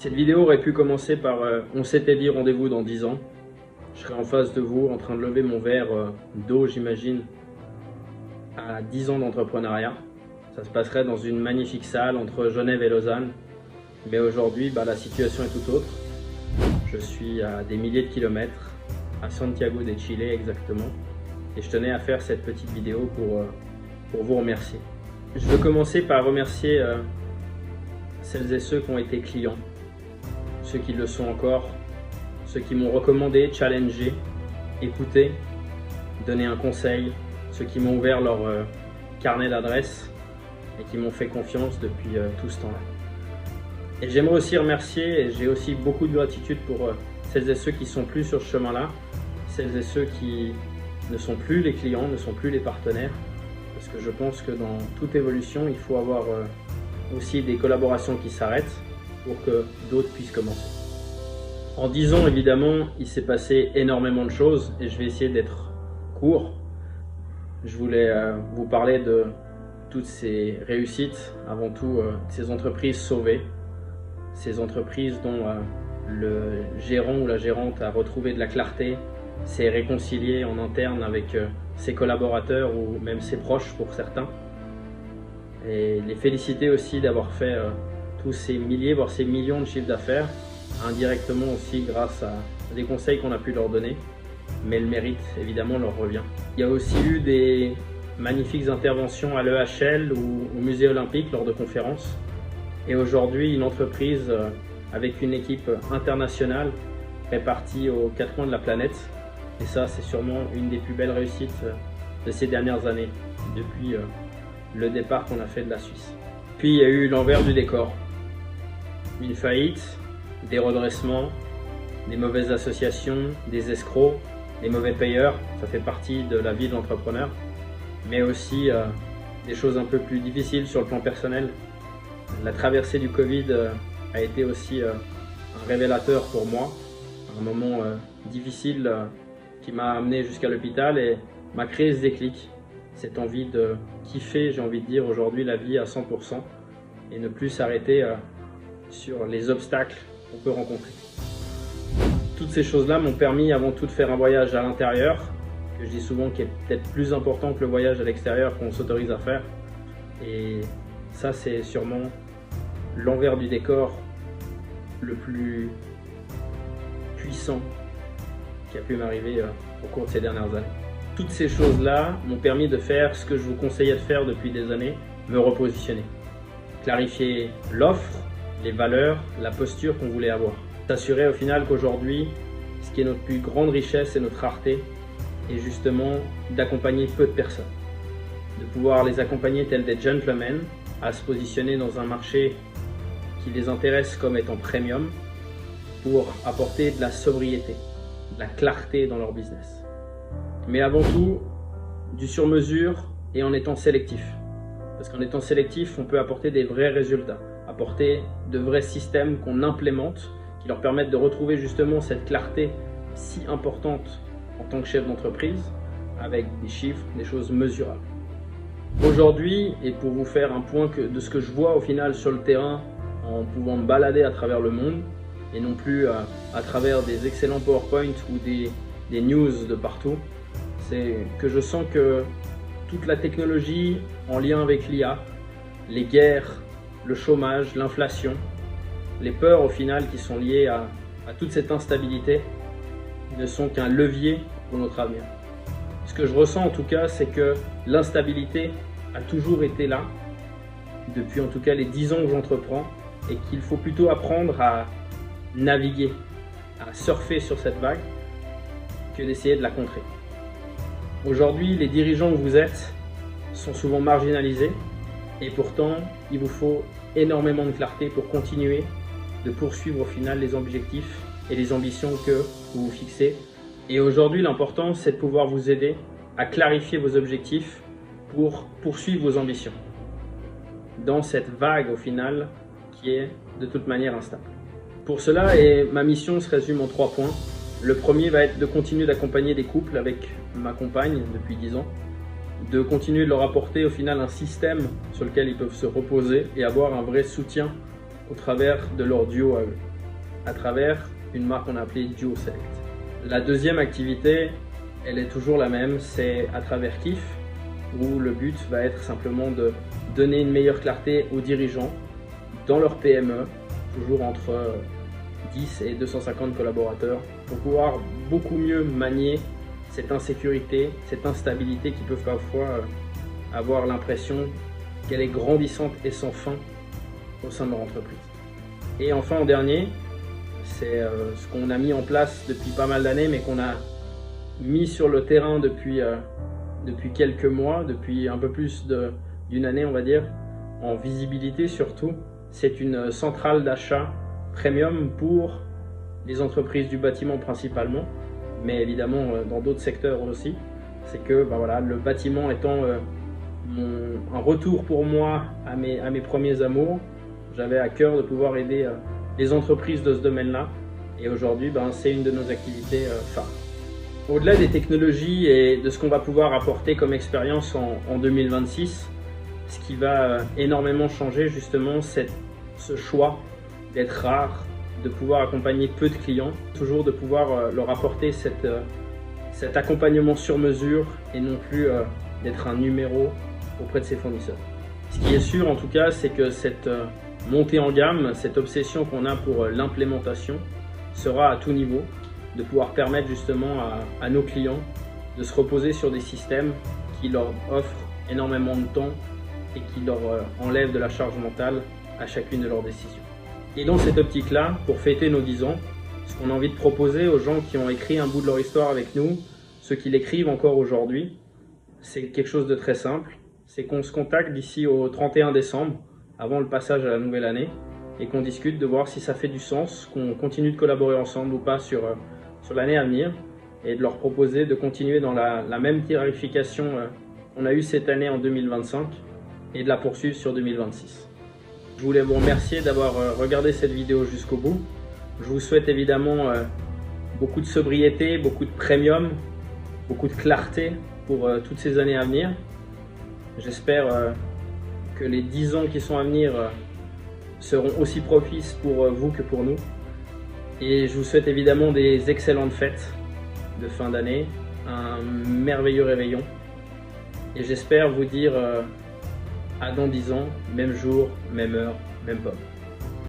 Cette vidéo aurait pu commencer par on s'était dit rendez-vous dans 10 ans. Je serais en face de vous en train de lever mon verre d'eau, j'imagine, à 10 ans d'entrepreneuriat. Ça se passerait dans une magnifique salle entre Genève et Lausanne. Mais aujourd'hui, la situation est tout autre. Je suis à des milliers de kilomètres, à Santiago de Chile exactement. Et je tenais à faire cette petite vidéo pour vous remercier. Je veux commencer par remercier celles et ceux qui ont été clients, ceux qui le sont encore, ceux qui m'ont recommandé, challengé, écouté, donné un conseil, ceux qui m'ont ouvert leur carnet d'adresses et qui m'ont fait confiance depuis tout ce temps-là. Et j'aimerais aussi remercier, et j'ai aussi beaucoup de gratitude pour celles et ceux qui ne sont plus sur ce chemin-là, celles et ceux qui ne sont plus les clients, ne sont plus les partenaires, parce que je pense que dans toute évolution, il faut avoir aussi des collaborations qui s'arrêtent pour que d'autres puissent commencer. En 10 ans, évidemment, il s'est passé énormément de choses et je vais essayer d'être court. Je voulais vous parler de toutes ces réussites, avant tout ces entreprises sauvées, ces entreprises dont le gérant ou la gérante a retrouvé de la clarté, s'est réconcilié en interne avec ses collaborateurs ou même ses proches pour certains. Et les féliciter aussi d'avoir fait tous ces milliers, voire ces millions de chiffres d'affaires, indirectement aussi grâce à des conseils qu'on a pu leur donner, mais le mérite évidemment leur revient. Il y a aussi eu des magnifiques interventions à l'EHL ou au Musée Olympique lors de conférences. Et aujourd'hui, une entreprise avec une équipe internationale répartie aux 4 coins de la planète. Et ça, c'est sûrement une des plus belles réussites de ces dernières années, depuis le départ qu'on a fait de la Suisse. Puis il y a eu l'envers du décor. Une faillite, des redressements, des mauvaises associations, des escrocs, des mauvais payeurs, ça fait partie de la vie de l'entrepreneur. Mais aussi des choses un peu plus difficiles sur le plan personnel. La traversée du Covid a été aussi un révélateur pour moi, un moment difficile qui m'a amené jusqu'à l'hôpital et m'a créé ce déclic, cette envie de kiffer, j'ai envie de dire aujourd'hui, la vie à 100% et ne plus s'arrêter sur les obstacles qu'on peut rencontrer. Toutes ces choses-là m'ont permis avant tout de faire un voyage à l'intérieur, que je dis souvent qui est peut-être plus important que le voyage à l'extérieur qu'on s'autorise à faire. Et ça, c'est sûrement l'envers du décor le plus puissant qui a pu m'arriver au cours de ces dernières années. Toutes ces choses-là m'ont permis de faire ce que je vous conseillais de faire depuis des années, me repositionner. Clarifier l'offre, les valeurs, la posture qu'on voulait avoir. S'assurer au final qu'aujourd'hui, ce qui est notre plus grande richesse et notre rareté, est justement d'accompagner peu de personnes. De pouvoir les accompagner tels des gentlemen, à se positionner dans un marché qui les intéresse comme étant premium, pour apporter de la sobriété, de la clarté dans leur business. Mais avant tout, du sur-mesure et en étant sélectif. Parce qu'en étant sélectif, on peut apporter des vrais résultats, apporter de vrais systèmes qu'on implémente, qui leur permettent de retrouver justement cette clarté si importante en tant que chef d'entreprise, avec des chiffres, des choses mesurables. Aujourd'hui, et pour vous faire un point de ce que je vois au final sur le terrain, en pouvant me balader à travers le monde, et non plus à travers des excellents PowerPoint ou des news de partout, c'est que je sens que toute la technologie en lien avec l'IA, les guerres, le chômage, l'inflation, les peurs au final qui sont liées à toute cette instabilité ne sont qu'un levier pour notre avenir. Ce que je ressens en tout cas, c'est que l'instabilité a toujours été là, depuis en tout cas les 10 ans que j'entreprends, et qu'il faut plutôt apprendre à naviguer, à surfer sur cette vague, que d'essayer de la contrer. Aujourd'hui, les dirigeants que vous êtes sont souvent marginalisés, et pourtant, il vous faut énormément de clarté pour continuer de poursuivre au final les objectifs et les ambitions que vous vous fixez. Et aujourd'hui, l'important, c'est de pouvoir vous aider à clarifier vos objectifs pour poursuivre vos ambitions dans cette vague au final qui est de toute manière instable. Pour cela, et ma mission se résume en 3 points. Le premier va être de continuer d'accompagner des couples avec ma compagne depuis 10 ans, de continuer de leur apporter au final un système sur lequel ils peuvent se reposer et avoir un vrai soutien au travers de leur duo à eux. à travers une marque qu'on a appelée DuoSelect. La deuxième activité, elle est toujours la même, c'est à travers Kif, où le but va être simplement de donner une meilleure clarté aux dirigeants dans leur PME, toujours entre 10 et 250 collaborateurs, pour pouvoir beaucoup mieux manier cette insécurité, cette instabilité qui peuvent parfois avoir l'impression qu'elle est grandissante et sans fin au sein de leur entreprise. Et enfin, en dernier, c'est ce qu'on a mis en place depuis pas mal d'années, mais qu'on a mis sur le terrain depuis quelques mois, depuis un peu plus d'une année, on va dire, en visibilité surtout. C'est une centrale d'achat premium pour les entreprises du bâtiment principalement, mais évidemment dans d'autres secteurs aussi. C'est que voilà, le bâtiment étant un retour pour moi à mes premiers amours, j'avais à cœur de pouvoir aider les entreprises de ce domaine-là, et aujourd'hui c'est une de nos activités phares. Au-delà des technologies et de ce qu'on va pouvoir apporter comme expérience en 2026, ce qui va énormément changer justement, c'est ce choix d'être rare, de pouvoir accompagner peu de clients, toujours de pouvoir leur apporter cet accompagnement sur mesure et non plus d'être un numéro auprès de ses fournisseurs. Ce qui est sûr en tout cas, c'est que cette montée en gamme, cette obsession qu'on a pour l'implémentation sera à tout niveau, de pouvoir permettre justement à nos clients de se reposer sur des systèmes qui leur offrent énormément de temps et qui leur enlèvent de la charge mentale à chacune de leurs décisions. Et dans cette optique-là, pour fêter nos 10 ans, ce qu'on a envie de proposer aux gens qui ont écrit un bout de leur histoire avec nous, ceux qui l'écrivent encore aujourd'hui, c'est quelque chose de très simple. C'est qu'on se contacte d'ici au 31 décembre, avant le passage à la nouvelle année, et qu'on discute de voir si ça fait du sens, qu'on continue de collaborer ensemble ou pas sur l'année à venir, et de leur proposer de continuer dans la même tarification qu'on a eue cette année en 2025, et de la poursuivre sur 2026. Je voulais vous remercier d'avoir regardé cette vidéo jusqu'au bout. Je vous souhaite évidemment beaucoup de sobriété, beaucoup de premium, beaucoup de clarté pour toutes ces années à venir. J'espère que les 10 ans qui sont à venir seront aussi propices pour vous que pour nous. Et je vous souhaite évidemment des excellentes fêtes de fin d'année, un merveilleux réveillon. Et j'espère vous dire à dans 10 ans, même jour, même heure, même pomme.